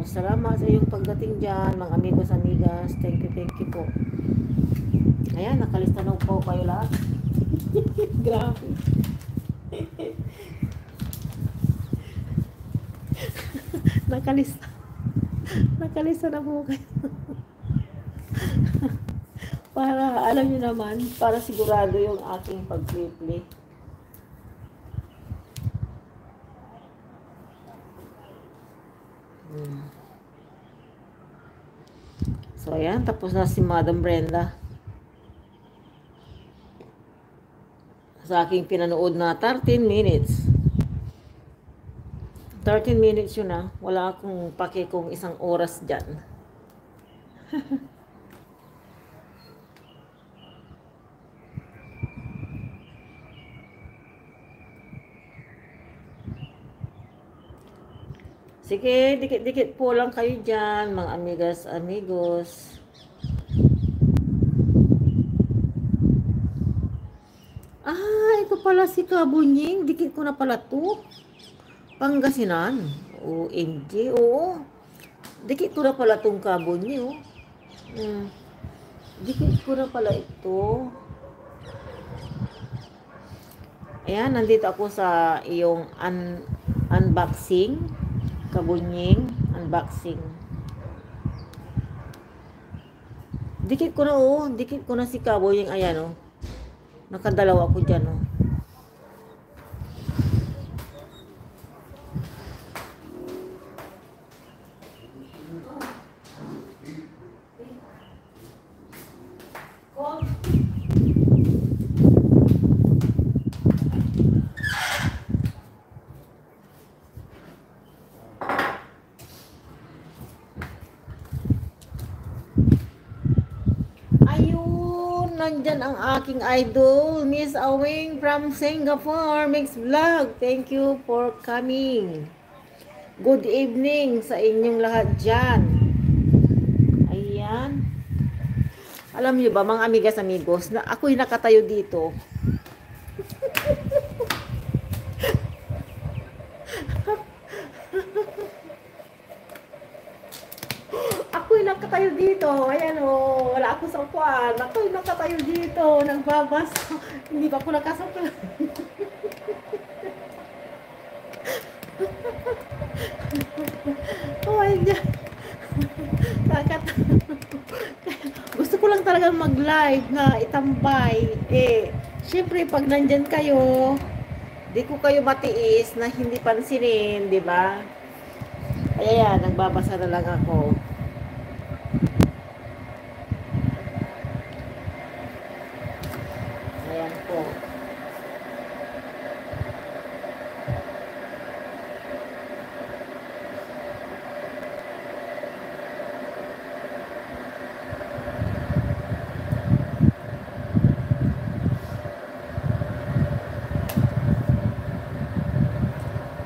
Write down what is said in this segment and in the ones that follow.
salamat sa iyong pagdating dyan, mga amigos, amigas. Thank you po. Ayan, nakalista na po kayo lahat. Grabe. Nakalista. Nakalista na po kayo. Para, alam niyo naman, para sigurado yung aking pag-play. So, ayan. Tapos na si Madam Brenda. Sa aking pinanood na 13 minutes. 13 minutes yun na. Wala akong pake kung isang oras dyan. Sige, dikit-dikit po lang kayo dyan, mga amigas, amigos. Ito pala si Kabunying. Dikit ko na pala to. Pangasinan. OMG, oo. Dikit ko na pala tong Kabunying, Dikit ko na pala ito. Ayan, nandito ako sa iyong unboxing. Kabunying, unboxing. Dikit ko na, dikit ko na si Kabunying. Ayan, nakadalawa ako dyan, Nandyan ang aking idol, Miss Awing from Singapore, Mix Vlog. Thank you for coming. Good evening sa inyong lahat dyan. Ayan. Alam niyo ba, mga amigas, amigos, na ako'y nakatayo dito. Ako'y nakatayo dito. Ayan, wala ako sa upuan. Ako'y nakatayo dito. Nagbabas. Hindi pa ako nakasakla. Oh my God. Gusto ko lang talagang mag-live na itambay. Siyempre, pag nandyan kayo, di ko kayo matiis na hindi pansinin, di ba? Ayan, nagbabasa na lang ako. Ayan po.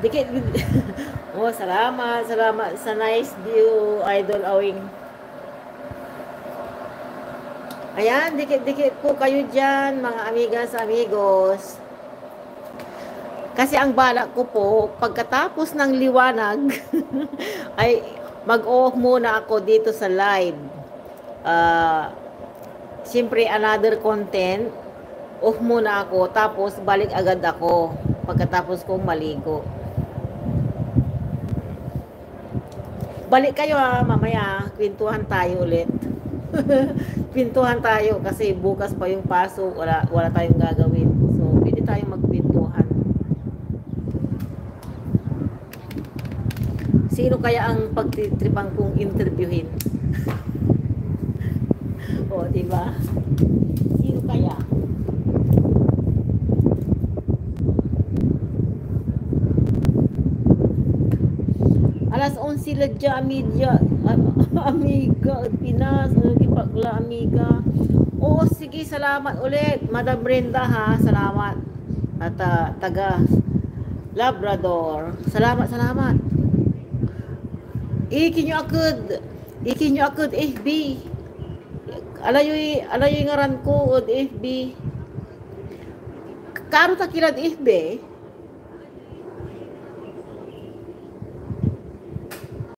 Dikit. Oh, salamat sa nice view, Idol Awing. Ayan, dikit-dikit po kayo dyan, mga amigas, amigos. Kasi ang balak ko po, pagkatapos ng liwanag, ay mag-off muna ako dito sa live. Siyempre, another content, off muna ako, tapos balik agad ako, pagkatapos kong maligo. Balik kayo mamaya, kwentuhan tayo ulit. Kwentuhan tayo kasi bukas pa yung pasok, wala tayong gagawin. So, pwede tayong magkwentuhan. Sino kaya ang pagtitripan kong interviewin? O, diba? Sino kaya? Alas 11 sila dyan, amiga, Pinas, nagipagla, amiga. Oo, sige, salamat ulit, Madam Brenda, ha, salamat. At taga Labrador, salamat. Ikinyo akad FB. Alayoy ngaran ko od FB. Karo ta kilad FB.